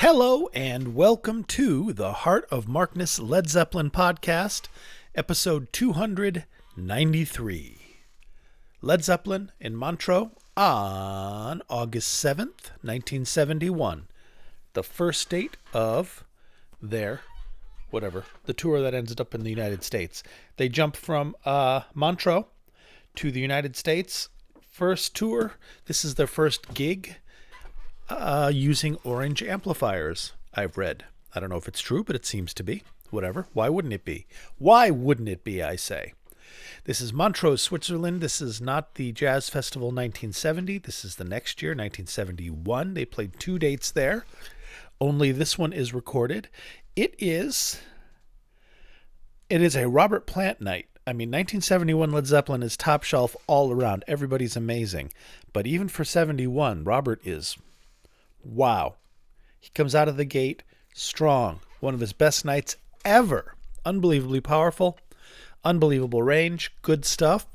Hello and welcome to the Heart of Markness Led Zeppelin podcast, episode 293. Led Zeppelin in Montreux on August 7th, 1971. The first date of their, the tour that ends up in the United States. They jump from Montreux to the United States. First tour. This is their first gig. Using orange amplifiers, I've read. I don't know if it's true, but it seems to be. Whatever. Why wouldn't it be? Why wouldn't it be, I say? This is Montreux, Switzerland. This is not the Jazz Festival 1970. This is the next year, 1971. They played 2 dates there. Only this one is recorded. It is a Robert Plant night. I mean, 1971 Led Zeppelin is top shelf all around. Everybody's amazing. But even for 71, Robert is... wow. He comes out of the gate strong. One of his best nights ever. Unbelievably powerful. Unbelievable range. Good stuff.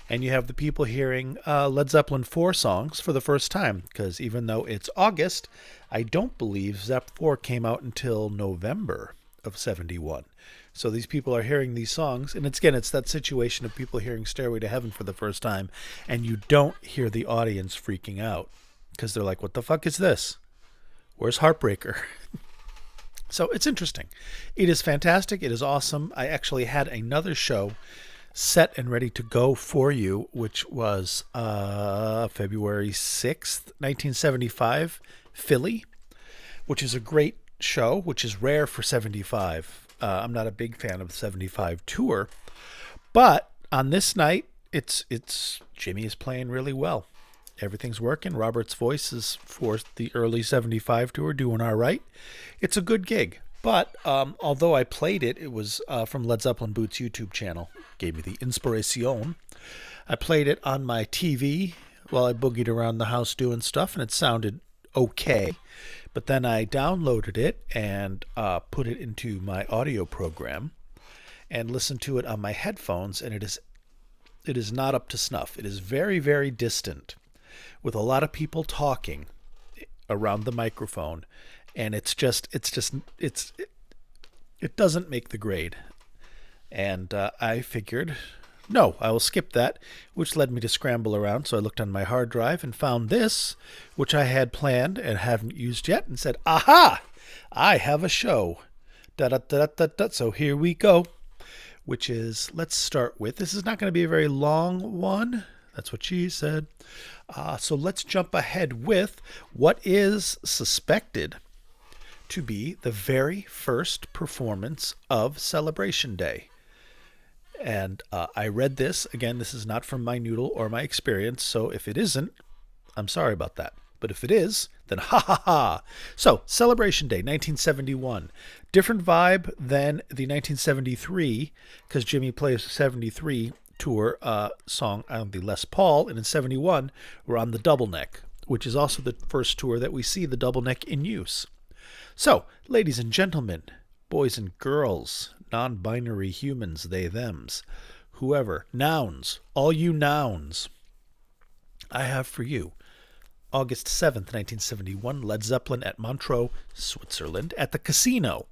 And you have the people hearing Led Zeppelin 4 songs for the first time. Because even though it's August, I don't believe Zep 4 came out until November of 71. So these people are hearing these songs. And it's that situation of people hearing Stairway to Heaven for the first time. And you don't hear the audience freaking out. Because they're like, what the fuck is this? Where's Heartbreaker? So it's interesting. It is fantastic. It is awesome. I actually had another show set and ready to go for you, which was February 6th, 1975, Philly, which is a great show, which is rare for 75. I'm not a big fan of the 75 tour. But on this night, it's Jimmy is playing really well. Everything's working. Robert's voice is for the early 75 tour doing all right. It's a good gig. But although I played it, it was from Led Zeppelin Boots YouTube channel. Gave me the inspiration. I played it on my TV while I boogied around the house doing stuff, and it sounded okay. But then I downloaded it and put it into my audio program and listened to it on my headphones, and it is not up to snuff. It is very, very distant, with a lot of people talking around the microphone, and it doesn't make the grade. And I figured, no, I will skip that, which led me to scramble around. So I looked on my hard drive and found this, which I had planned and haven't used yet, and said, aha, I have a show. So here we go, which is, let's start with, this is not going to be a very long one. That's what she said. So let's jump ahead with what is suspected to be the very first performance of Celebration Day. And I read this. Again, this is not from my noodle or my experience. So if it isn't, I'm sorry about that. But if it is, then ha ha ha. So Celebration Day, 1971. Different vibe than the 1973, because Jimmy plays the 73 tour song on the Les Paul, and in 71 we're on the double neck, which is also the first tour that we see the double neck in use. So, ladies and gentlemen, boys and girls, non-binary humans, they, thems, whoever, nouns, all you nouns, I have for you August 7th, 1971, Led Zeppelin at Montreux, Switzerland, at the casino.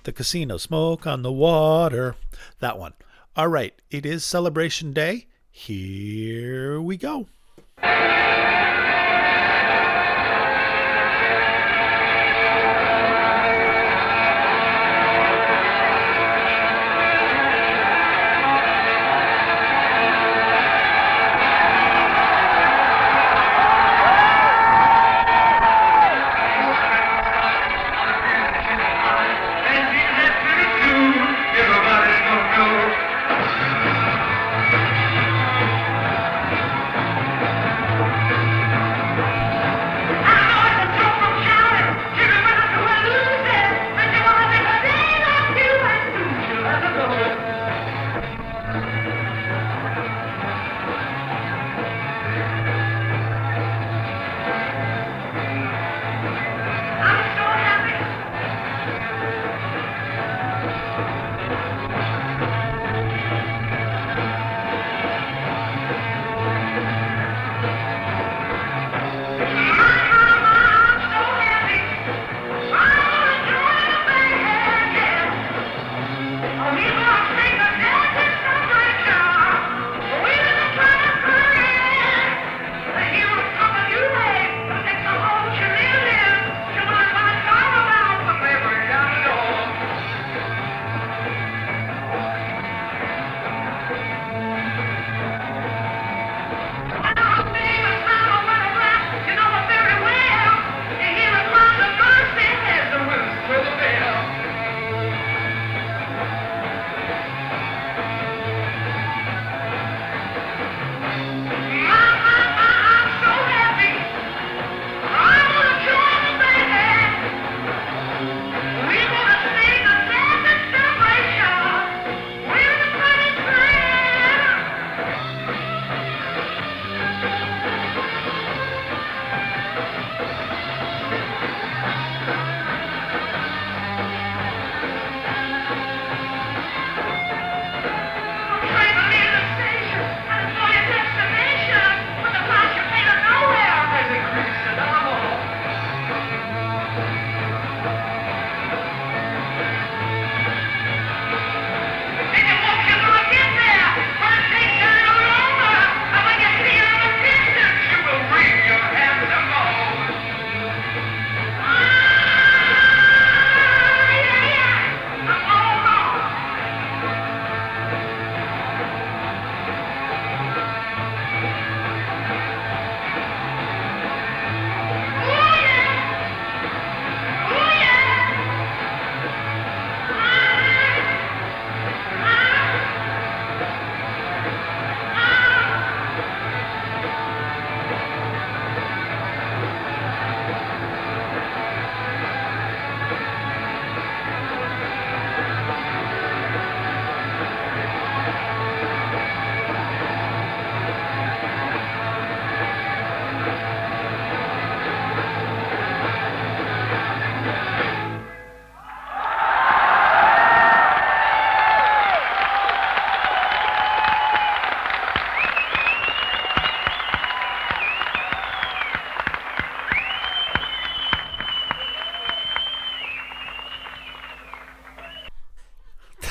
The casino, smoke on the water, that one. All right, it is Celebration Day. Here we go.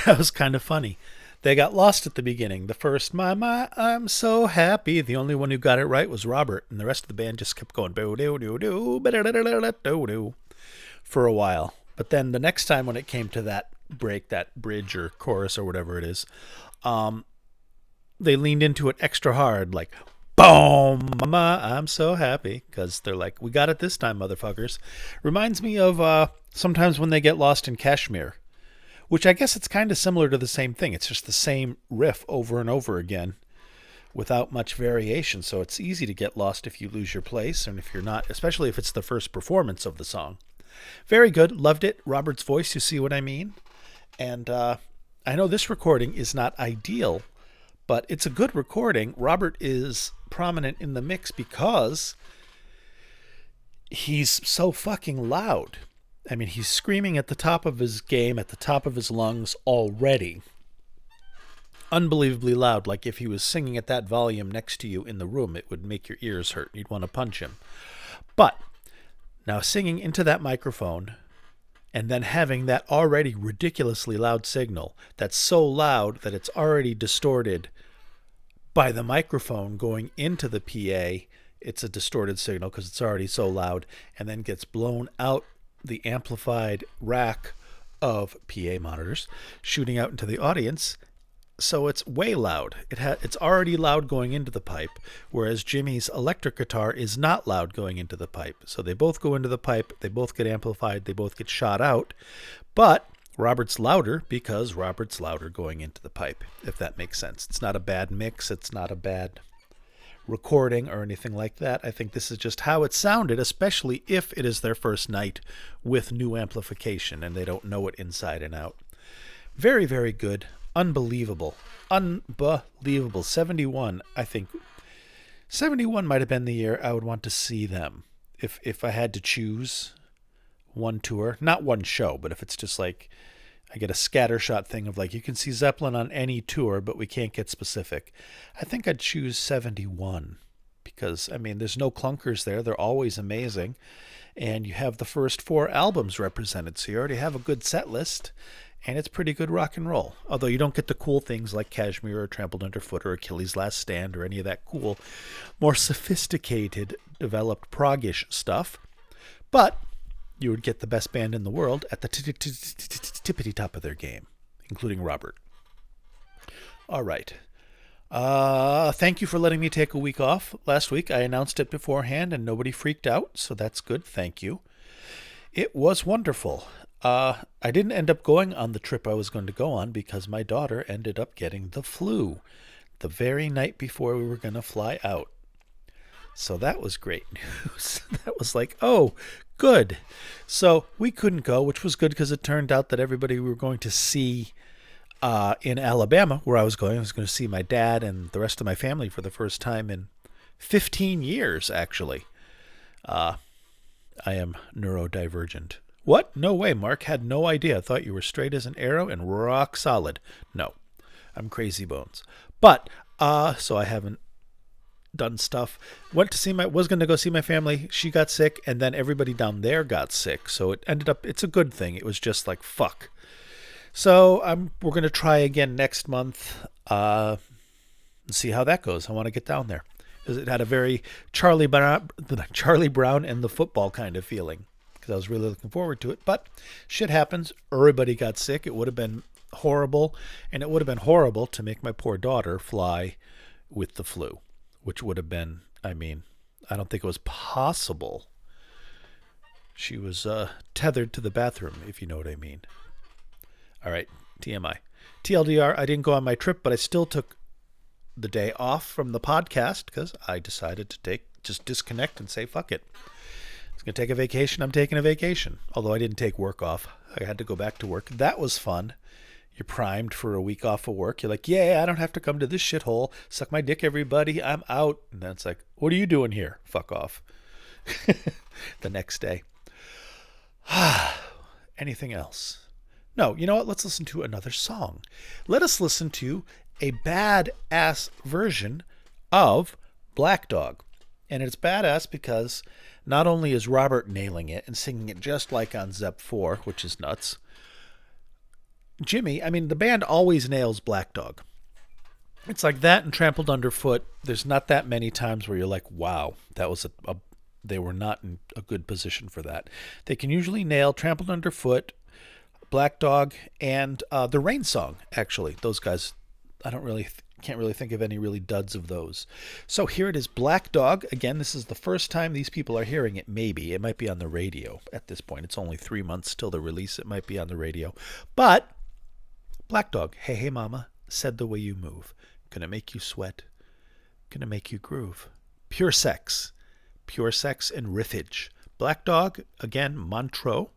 That was kind of funny. They got lost at the beginning. The first, my, I'm so happy. The only one who got it right was Robert, and the rest of the band just kept going for a while. But then the next time when it came to that break, that bridge or chorus or whatever it is, they leaned into it extra hard, like, boom, mama, I'm so happy, because they're like, we got it this time, motherfuckers. Reminds me of sometimes when they get lost in Kashmir, which I guess it's kind of similar to the same thing. It's just the same riff over and over again without much variation. So it's easy to get lost if you lose your place, and if you're not, especially if it's the first performance of the song. Very good. Loved it. Robert's voice, you see what I mean? And I know this recording is not ideal, but it's a good recording. Robert is prominent in the mix because he's so fucking loud. I mean, he's screaming at the top of his game, at the top of his lungs already. Unbelievably loud. Like if he was singing at that volume next to you in the room, it would make your ears hurt. You'd want to punch him. But now singing into that microphone and then having that already ridiculously loud signal that's so loud that it's already distorted by the microphone going into the PA, it's a distorted signal because it's already so loud, and then gets blown out the amplified rack of PA monitors, shooting out into the audience. So it's way loud. It's already loud going into the pipe, whereas Jimmy's electric guitar is not loud going into the pipe. So they both go into the pipe, they both get amplified, they both get shot out, but Robert's louder because Robert's louder going into the pipe, if that makes sense. It's not a bad mix, it's not a bad recording or anything like that. I think this is just how it sounded, especially if it is their first night with new amplification and they don't know it inside and out. Very, very good. Unbelievable. Unbelievable. 71, I think. 71 might have been the year I would want to see them. If I had to choose one tour, not one show, but if it's just like I get a scattershot thing of like, you can see Zeppelin on any tour, but we can't get specific. I think I'd choose 71 because, I mean, there's no clunkers there. They're always amazing. And you have the first 4 albums represented, so you already have a good set list, and it's pretty good rock and roll. Although you don't get the cool things like Kashmir or Trampled Underfoot or Achilles' Last Stand or any of that cool, more sophisticated, developed prog-ish stuff. But you would get the best band in the world at the tippity top of their game, including Robert. All right. Thank you for letting me take a week off. Last week I announced it beforehand and nobody freaked out, so that's good. Thank you. It was wonderful. I didn't end up going on the trip I was going to go on because my daughter ended up getting the flu the very night before we were going to fly out. So that was great news. That was like, oh, good. So we couldn't go, which was good because it turned out that everybody we were going to see in Alabama, where I was going to see my dad and the rest of my family for the first time in 15 years, actually. I am neurodivergent. What? No way, Mark. Had no idea. I thought you were straight as an arrow and rock solid. No, I'm crazy bones. But, so I haven't done stuff. Was going to go see my family. She got sick, and then everybody down there got sick. So it ended up, it's a good thing. It was just like, fuck. So we're going to try again next month and see how that goes. I want to get down there. Because it had a very Charlie Brown and the football kind of feeling. Because I was really looking forward to it. But shit happens. Everybody got sick. It would have been horrible. And it would have been horrible to make my poor daughter fly with the flu. Which would have been, I mean, I don't think it was possible. She was tethered to the bathroom, if you know what I mean. All right, TMI. TLDR, I didn't go on my trip, but I still took the day off from the podcast because I decided to just disconnect and say, fuck it. It's going to take a vacation. I'm taking a vacation. Although I didn't take work off. I had to go back to work. That was fun. You're primed for a week off of work. You're like, yeah, I don't have to come to this shithole. Suck my dick, everybody. I'm out. And then it's like, what are you doing here? Fuck off. The next day. Anything else? No, you know what? Let's listen to another song. Let us listen to a badass version of Black Dog. And it's badass because not only is Robert nailing it and singing it just like on Zep IV, which is nuts, Jimmy, I mean, the band always nails Black Dog. It's like that and Trampled Underfoot. There's not that many times where you're like, wow, that was they were not in a good position for that. They can usually nail Trampled Underfoot, Black Dog, and the Rain Song. Actually, those guys, I don't really can't really think of any really duds of those. So here it is, Black Dog. Again, this is the first time these people are hearing it. Maybe it might be on the radio at this point. It's only 3 months till the release. It might be on the radio, but Black Dog. Hey, hey, mama, said the way you move. Gonna make you sweat. Gonna make you groove. Pure sex. Pure sex and riffage. Black Dog, again, Montreux,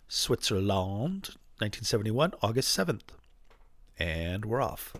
Switzerland, 1971, August 7th. And we're off.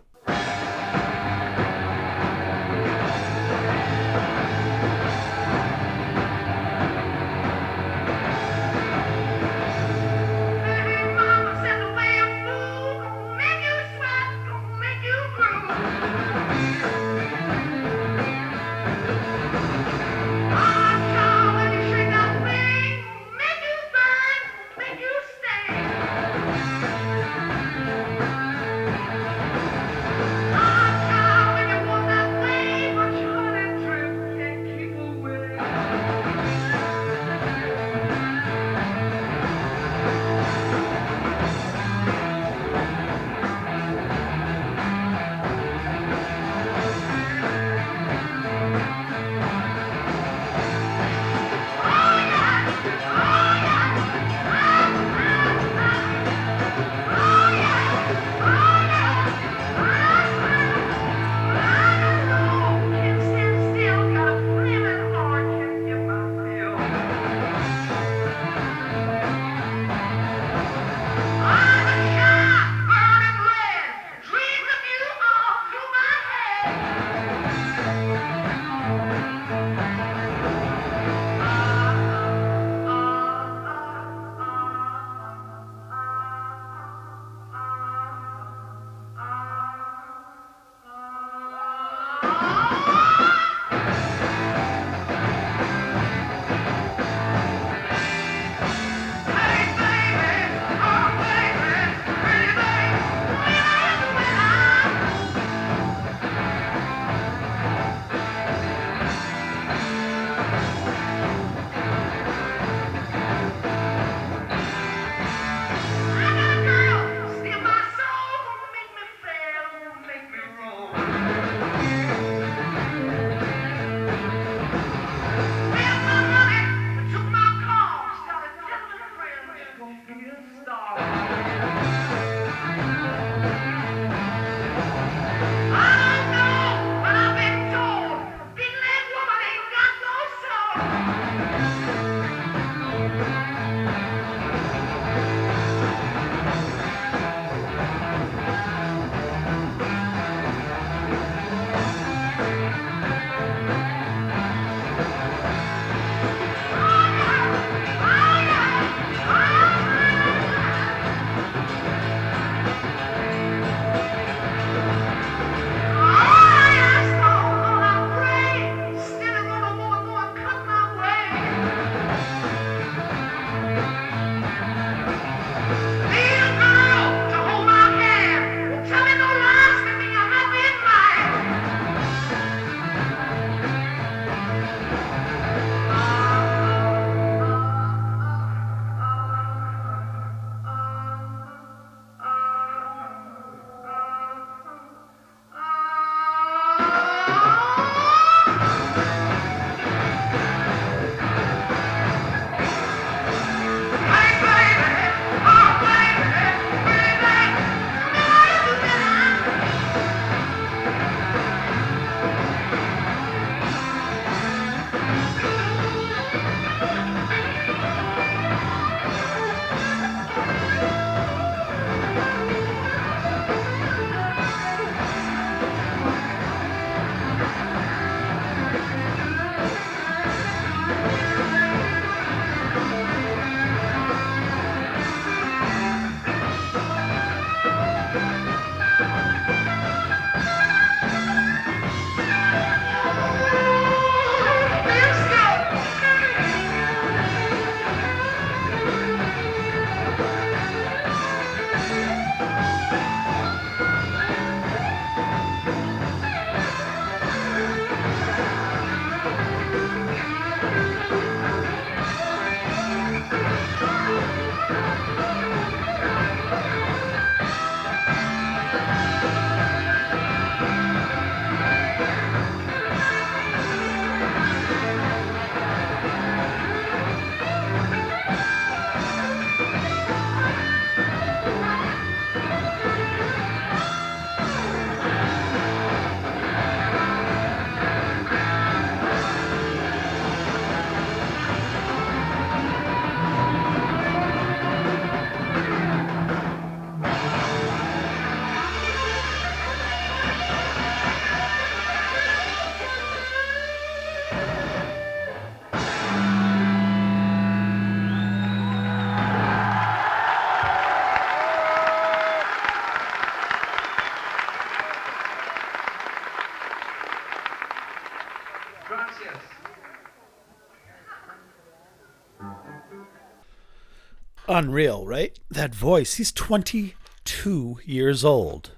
Unreal, right? That voice. He's 22 years old.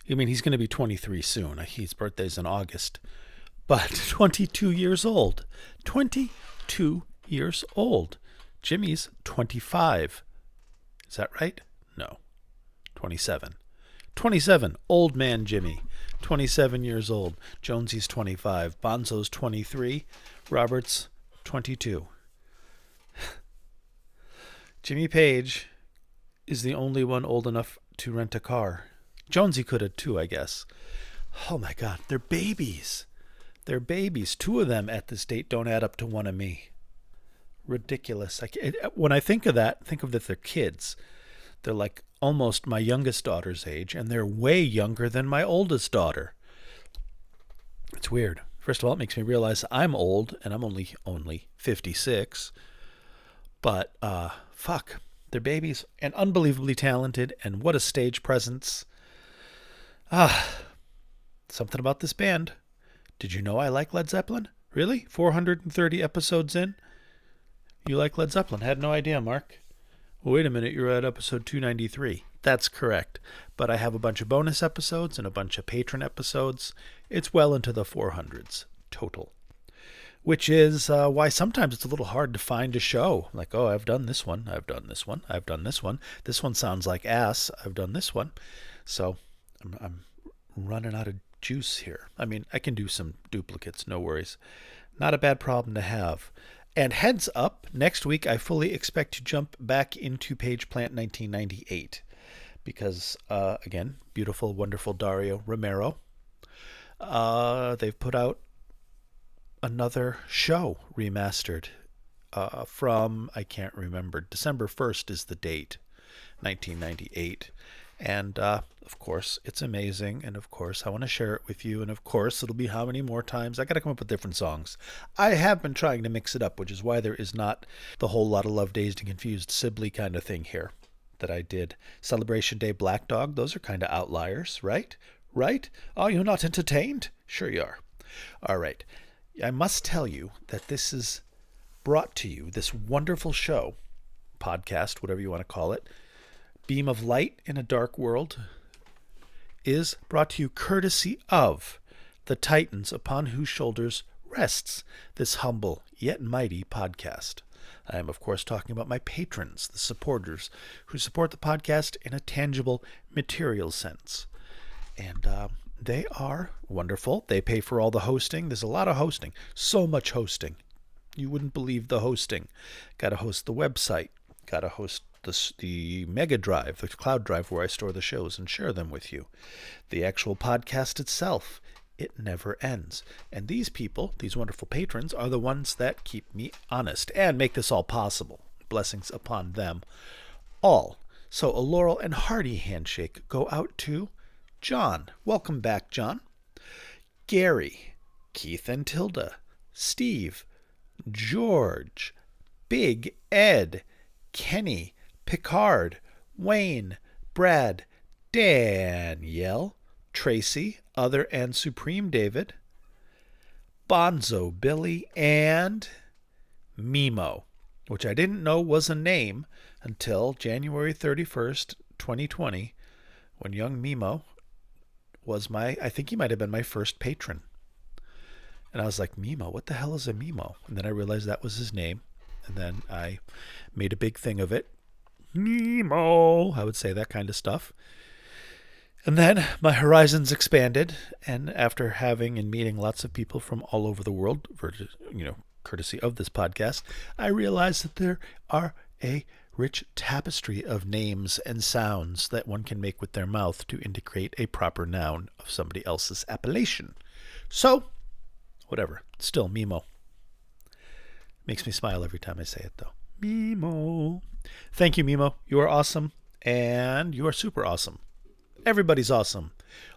I mean, he's going to be 23 soon. His birthday's in August. But 22 years old. 22 years old. Jimmy's 25. Is that right? No. 27. 27. Old man Jimmy. 27 years old. Jonesy's 25. Bonzo's 23. Robert's 22. Jimmy Page is the only one old enough to rent a car. Jonesy could have too, I guess. Oh my God, they're babies. They're babies. Two of them at this date don't add up to one of me. Ridiculous. When I think of that, think of that they're kids. They're like almost my youngest daughter's age, and they're way younger than my oldest daughter. It's weird. First of all, it makes me realize I'm old, and I'm only 56. But, fuck. They're babies and unbelievably talented, and what a stage presence. Something about this band. Did you know I like Led Zeppelin? Really? 430 episodes in? You like Led Zeppelin? Had no idea, Mark. Well, wait a minute, you're at episode 293. That's correct. But I have a bunch of bonus episodes and a bunch of patron episodes. It's well into the 400s total. Which is why sometimes it's a little hard to find a show. Like, oh, I've done this one, I've done this one, I've done this one. This one sounds like ass, I've done this one. So I'm running out of juice here. I mean, I can do some duplicates, no worries. Not a bad problem to have. And heads up, next week I fully expect to jump back into Page Plant 1998. Because, again, beautiful, wonderful Dario Romero. They've put out another show remastered from, I can't remember, December 1st is the date, 1998. And, of course, it's amazing. And, of course, I want to share it with you. And, of course, it'll be how many more times? I got to come up with different songs. I have been trying to mix it up, which is why there is not the whole lot of Love, Dazed and Confused Sibley kind of thing here that I did. Celebration Day, Black Dog, those are kind of outliers, right? Right? Are you not entertained? Sure you are. All right. I must tell you that this is brought to you, this wonderful show, podcast, whatever you want to call it, Beam of Light in a Dark World, is brought to you courtesy of the Titans upon whose shoulders rests this humble yet mighty podcast. I am, of course, talking about my patrons, the supporters, who support the podcast in a tangible, material sense. And they are wonderful. They pay for all the hosting. There's a lot of hosting. So much hosting. You wouldn't believe the hosting. Got to host the website. Got to host the Mega Drive, the cloud drive where I store the shows and share them with you. The actual podcast itself. It never ends. And these people, these wonderful patrons, are the ones that keep me honest and make this all possible. Blessings upon them all. So a Laurel and hearty handshake go out to John. Welcome back, John. Gary, Keith and Tilda, Steve, George, Big Ed, Kenny, Picard, Wayne, Brad, Danielle, Tracy, Other and Supreme David, Bonzo Billy, and Mimo, which I didn't know was a name until January 31st, 2020, when young Mimo was I think he might have been my first patron. And I was like, Mimo, what the hell is a Mimo? And then I realized that was his name. And then I made a big thing of it. Mimo, I would say that kind of stuff. And then my horizons expanded, and after having and meeting lots of people from all over the world, courtesy of this podcast, I realized that there are a rich tapestry of names and sounds that one can make with their mouth to indicate a proper noun of somebody else's appellation. So, whatever, still Mimo. Makes me smile every time I say it, though. Mimo. Thank you, Mimo. You are awesome, and you are super awesome. Everybody's awesome.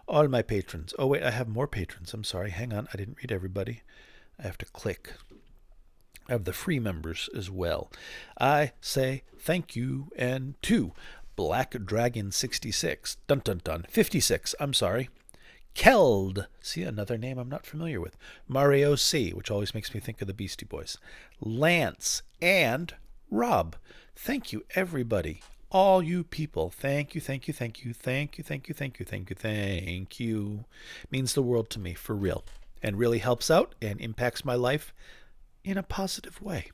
All my patrons. Oh, wait, I have more patrons. I'm sorry. Hang on. I didn't read everybody. I have to click. I have the free members as well. I say thank you and to Black Dragon 66. Dun dun dun. 56. I'm sorry. Keld. See, another name I'm not familiar with. Mario C., which always makes me think of the Beastie Boys. Lance and Rob. Thank you, everybody. All you people. Thank you, thank you, thank you, thank you, thank you, thank you, thank you, thank you. Means the world to me, for real. And really helps out and impacts my life in a positive way.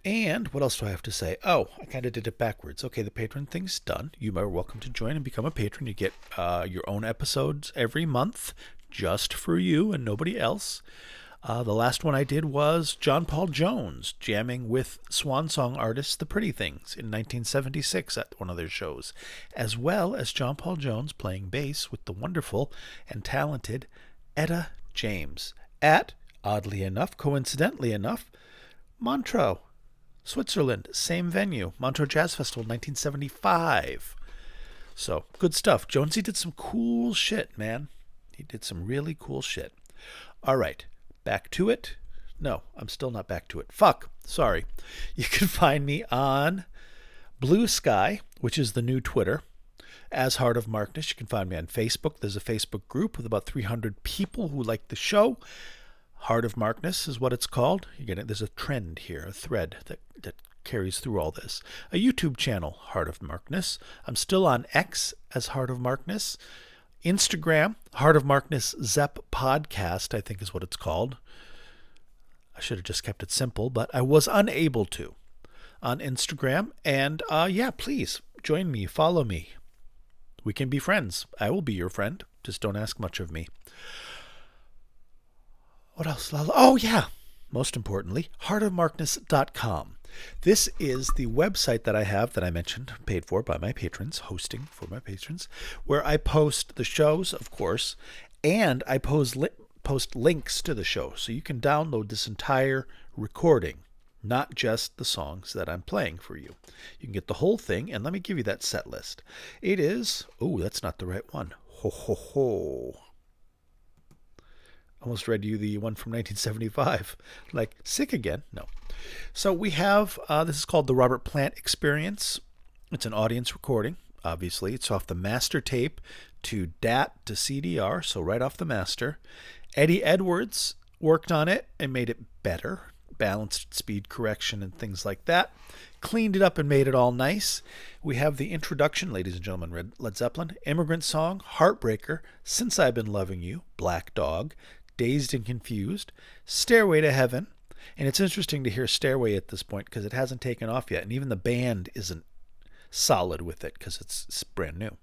And what else do I have to say? Oh, I kind of did it backwards. Okay, the patron thing's done. You are welcome to join and become a patron. You get your own episodes every month just for you and nobody else. The last one I did was John Paul Jones jamming with swan song artist The Pretty Things in 1976 at one of their shows, as well as John Paul Jones playing bass with the wonderful and talented Etta James at, oddly enough, coincidentally enough, Montreux, Switzerland, same venue, Montreux Jazz Festival, 1975. So, good stuff. Jonesy did some cool shit, man. He did some really cool shit. All right, back to it. No, I'm still not back to it. Fuck, sorry. You can find me on Blue Sky, which is the new Twitter, as Heart of Markness. You can find me on Facebook. There's a Facebook group with about 300 people who like the show. Heart of Markness is what it's called. You get it. There's a trend here, a thread that carries through all this. A YouTube channel, Heart of Markness. I'm still on X as Heart of Markness. Instagram, Heart of Markness Zep Podcast, I think is what it's called. I should have just kept it simple, but I was unable to on Instagram. And yeah, please join me, follow me. We can be friends. I will be your friend. Just don't ask much of me. What else? Oh, yeah. Most importantly, heartofmarkness.com. This is the website that I have that I mentioned, paid for by my patrons, hosting for my patrons, where I post the shows, of course, and I post links to the show. So you can download this entire recording, not just the songs that I'm playing for you. You can get the whole thing, and let me give you that set list. It is, oh, that's not the right one. Ho, ho, ho. Almost read you the one from 1975. Like, sick again? No. So we have, this is called the Robert Plant Experience. It's an audience recording, obviously. It's off the master tape to DAT to CDR, so right off the master. Eddie Edwards worked on it and made it better, balanced speed correction and things like that. Cleaned it up and made it all nice. We have the introduction, ladies and gentlemen, Led Zeppelin, Immigrant Song, Heartbreaker, Since I've Been Loving You, Black Dog, Dazed and Confused, Stairway to Heaven. And it's interesting to hear Stairway at this point because it hasn't taken off yet. And even the band isn't solid with it because it's brand new.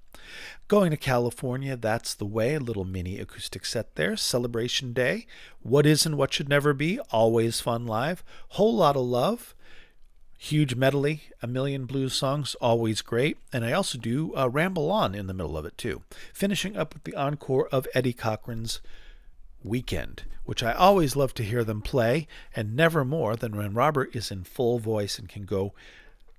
Going to California, That's the Way, a little mini acoustic set there. Celebration Day, What Is and What Should Never Be, Always Fun Live, Whole Lotta Love, huge medley, a million blues songs, always great. And I also do Ramble On in the middle of it too. Finishing up with the encore of Eddie Cochran's Weekend, which I always love to hear them play, and never more than when Robert is in full voice and can go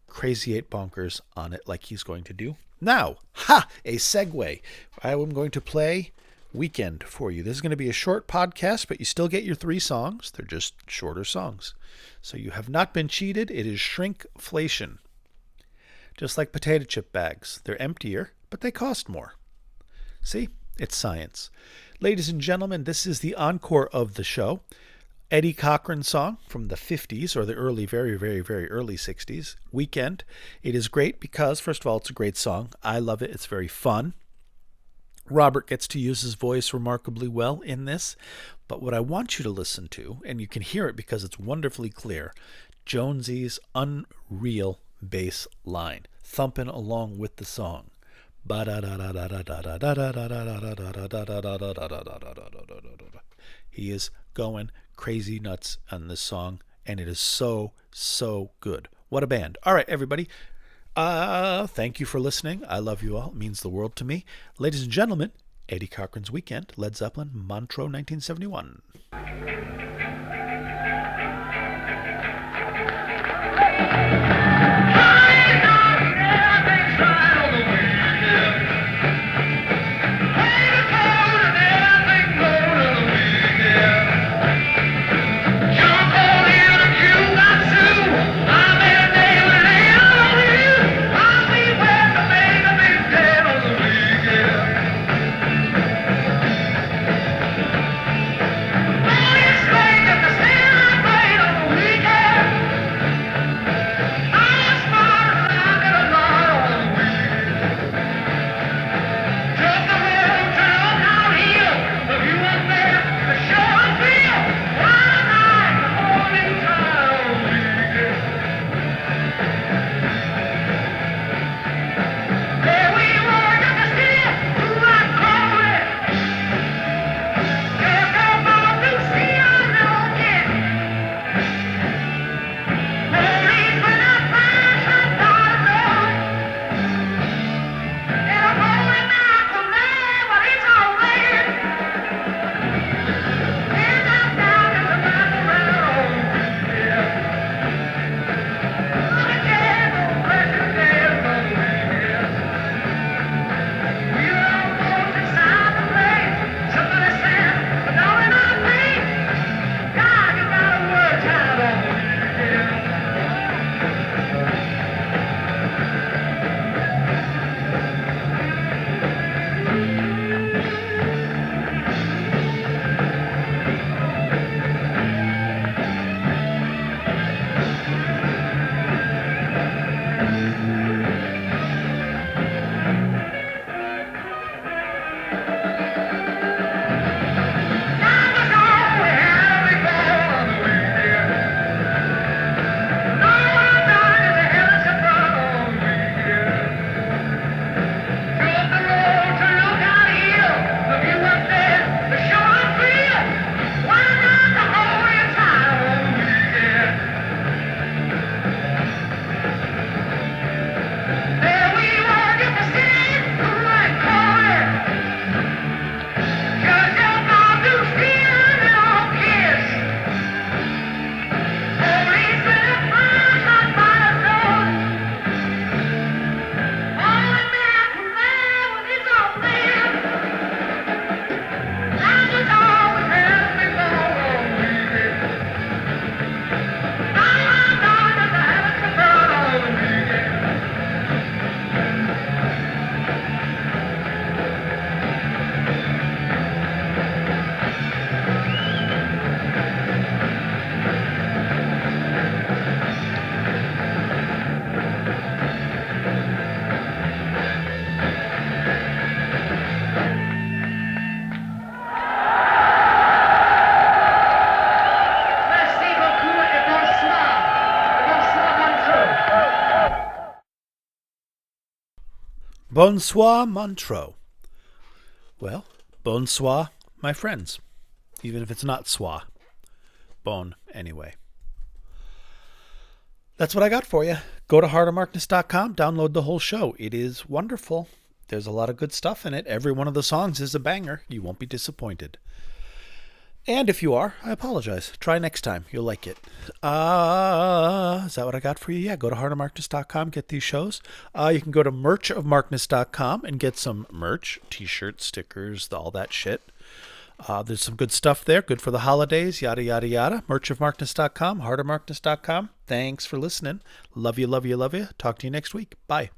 crazy eight bonkers on it like he's going to do now. Ha! A segue. I am going to play Weekend for you. This is going to be a short podcast, but you still get your 3 songs. They're just shorter songs. So you have not been cheated. It is shrinkflation. Just like potato chip bags. They're emptier, but they cost more. See? It's science. Ladies and gentlemen, this is the encore of the show. Eddie Cochran song from the 50s or the early, very, very, very early 60s. Weekend. It is great because, first of all, it's a great song. I love it. It's very fun. Robert gets to use his voice remarkably well in this. But what I want you to listen to, and you can hear it because it's wonderfully clear, Jonesy's unreal bass line, thumping along with the song. He is going crazy nuts on this song, and it is so, so good. What a band. All right, everybody. Thank you for listening. I love you all. It means the world to me. Ladies and gentlemen, Eddie Cochran's Weekend, Led Zeppelin, Montreux, 1971. Straight Bonsoir, Montreux. Well, bonsoir, my friends. Even if it's not soir. Bon, anyway. That's what I got for you. Go to heartofmarkness.com, download the whole show. It is wonderful. There's a lot of good stuff in it. Every one of the songs is a banger. You won't be disappointed. And if you are, I apologize. Try next time. You'll like it. Is that what I got for you? Yeah, go to heartofmarkness.com, get these shows. You can go to merchofmarkness.com and get some merch, t-shirts, stickers, all that shit. There's some good stuff there. Good for the holidays, yada, yada, yada. Merchofmarkness.com, heartofmarkness.com. Thanks for listening. Love you, love you, love you. Talk to you next week. Bye.